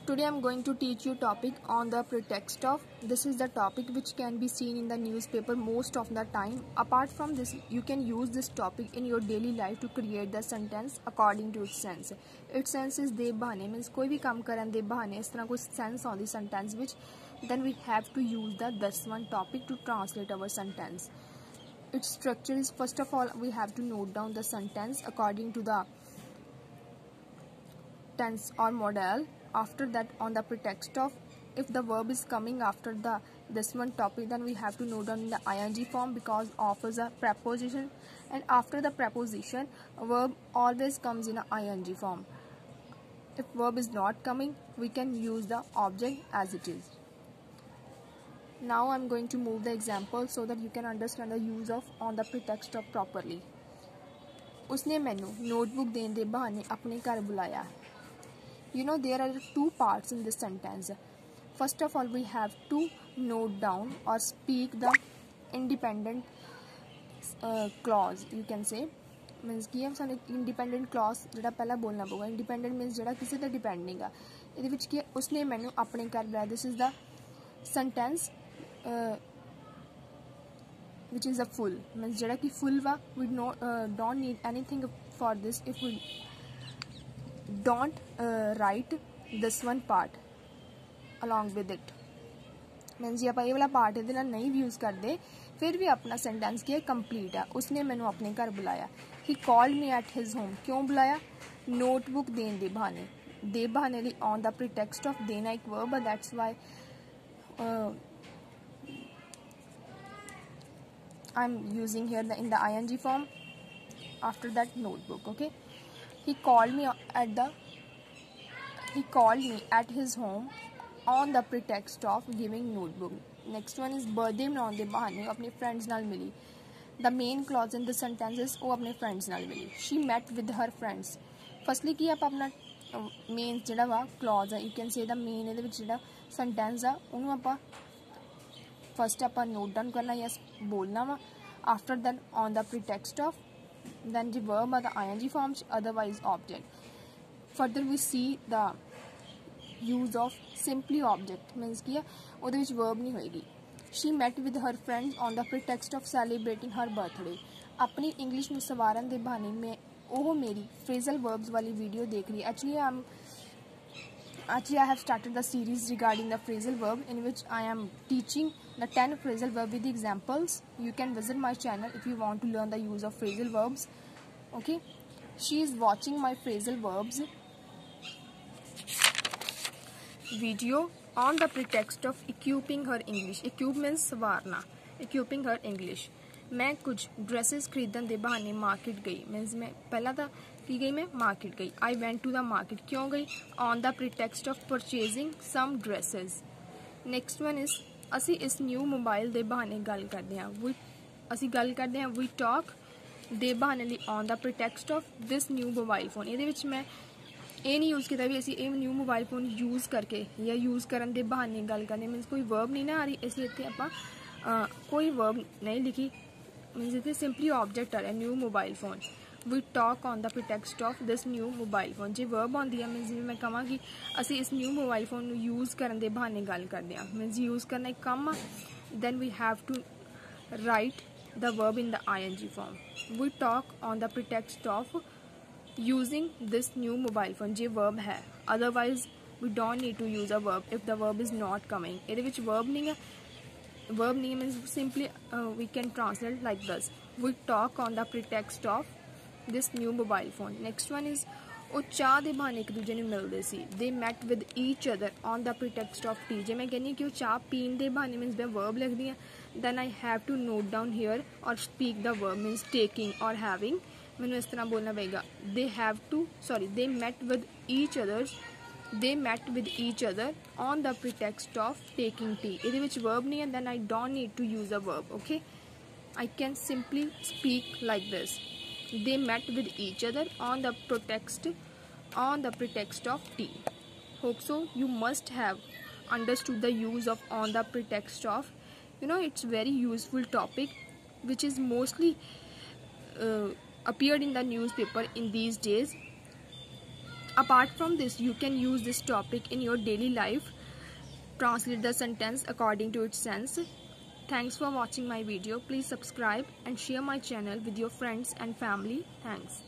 Today I am going to teach you topic on the pretext of. This is the topic which can be seen in the newspaper most of the time. Apart from this, you can use this topic in your daily life to create the sentence according to its sense. Its sense is de bahane, means कोई भी काम करन दे bahane इस तरह कोई sense on the sentence which then we have to use the this one topic to translate our sentence. Its structure is, first of all, we have to note down the sentence according to the tense or modal. After that, on the pretext of, if the verb is coming after the this one topic, then we have to note down in the ing form because of is a preposition, and after the preposition, a verb always comes in a ing form. If verb is not coming, we can use the object as it is. Now I'm going to move the example so that you can understand the use of on the pretext of properly. उसने मैनू notebook देने दे बहाने अपने घर बुलाया. You know, there are two parts in this sentence. First of all, we have to note down or speak the independent clause. You can say means कि हम सानू independent clause जिहड़ा पहला बोलना पऊगा. Independent means जिहड़ा किसी ते depend नहीं गा. इहदे विच कि उसने मैनू अपने घर बुलाया. This is the sentence which is a full means जिहड़ा कि full वा. We don't need anything for this if we don't write this one part along with it. Means जी आप ये वाला पार्ट इहदे नाल नहीं यूज़ करते फिर भी अपना सेंटेंस क्या कंप्लीट है. उसने मैनू अपने घर बुलाया. He called me at his home. क्यों बुलाया? नोटबुक देने दे बहाने ली ऑन द प्रीटेक्स्ट ऑफ देना एक verb. That's why I am using here in the ing form. After that, notebook. Okay. He called me at his home on the pretext of giving notebook. Next one is birthday मनाउण दे बहाने अपने friends नाल मिली. The main clause in the sentence is वो अपने friends नाल मिली. She met with her friends. Firstly कि आप अपना main जिहड़ा वा clause है, you can say the main इहदे विच जिहड़ा sentence है उहनूं आपां first आपां note down करना या बोलना वा. After that, on the pretext of, then the verb are the ing forms, otherwise object. Further we see the use of simply object means कि ਉਹਦੇ ਵਿੱਚ verb नहीं होएगी. She met with her friends on the pretext of celebrating her birthday. अपनी English में सवारन दे बहाने में ਉਹ मेरी phrasal verbs वाली वीडियो देख रही है. Actually, I have started the series regarding the phrasal verb in which I am teaching the 10 phrasal verb with examples. You can visit my channel if you want to learn the use of phrasal verbs. Okay. She is watching my phrasal verbs video on the pretext of equipping her English. Equip means सवारना. Equipping her English. मैं कुछ dresses खरीदन दे बहाने market गई. Means मैं पहला था कि गई मैं मार्केट गई. I went to the market. क्यों गई? On the pretext of purchasing some dresses. Next one is ਅਸੀਂ इस न्यू मोबाइल दे बहाने गल करते हैं. ਅਸੀਂ ਗੱਲ ਕਰਦੇ ਹਾਂ वी टॉक दे बहाने ਲਈ on the pretext of this new mobile phone. ਇਹਦੇ ਵਿੱਚ ਮੈਂ ਇਹ ਨਹੀਂ यूज़ किया भी ਅਸੀਂ ਇਹ न्यू मोबाइल फोन यूज़ करके या यूज़ ਕਰਨ ਦੇ बहाने गल करते. मीन्स कोई वर्ब नहीं ना आ रही इसलिए ਇੱਥੇ ਆਪਾਂ कोई वर्ब नहीं लिखी. मीन्स इतने सिंपली ऑब्जेक्ट आ रहा है new mobile phone. We talk on the pretext of this new mobile phone. J verb आती है मीन्स जिवें मैं कहां कि असी इस न्यू मोबाइल फोन यूज़ करने के बहाने गल करते हैं. मीन्स यूज़ करना एक काम आ. Then we have to write the verb in the ing form. We talk on the pretext of using this new mobile phone. J verb है. Otherwise we don't need to use a verb if the verb is not coming. ये verb नहीं है. Verb name means simply we can translate like this. We talk on the pretext of this new mobile phone. Next one is ਉਹ ਚਾਹ ਦੇ ਬਹਾਨੇ ਇੱਕ ਦੂਜੇ ਨੂੰ ਮਿਲਦੇ ਸੀ. They met with each other on the pretext of tea. ਜੇ ਮੈਂ ਕਹਿੰਦੀ ਕਿ ਉਹ ਚਾਹ ਪੀਣ ਦੇ ਬਹਾਨੇ means ਮੈਂ verb ਲਿਖਦੀ ਹਾਂ. Then I have to note down here or speak the verb means taking or having. ਮੈਨੂੰ ਇਸ ਤਰ੍ਹਾਂ ਬੋਲਣਾ ਪਏਗਾ. They met with each others. They met with each other on the pretext of taking tea. ਇਹਦੇ ਵਿੱਚ verb नहीं है. Then I don't need to use a verb. Okay, I can simply speak like this. They met with each other on the pretext of tea. Hope so you must have understood the use of on the pretext of. You know, it's very useful topic which is mostly appeared in the newspaper in these days. Apart from this, you can use this topic in your daily life. Translate the sentence according to its sense. Thanks for watching my video. Please subscribe and share my channel with your friends and family. Thanks.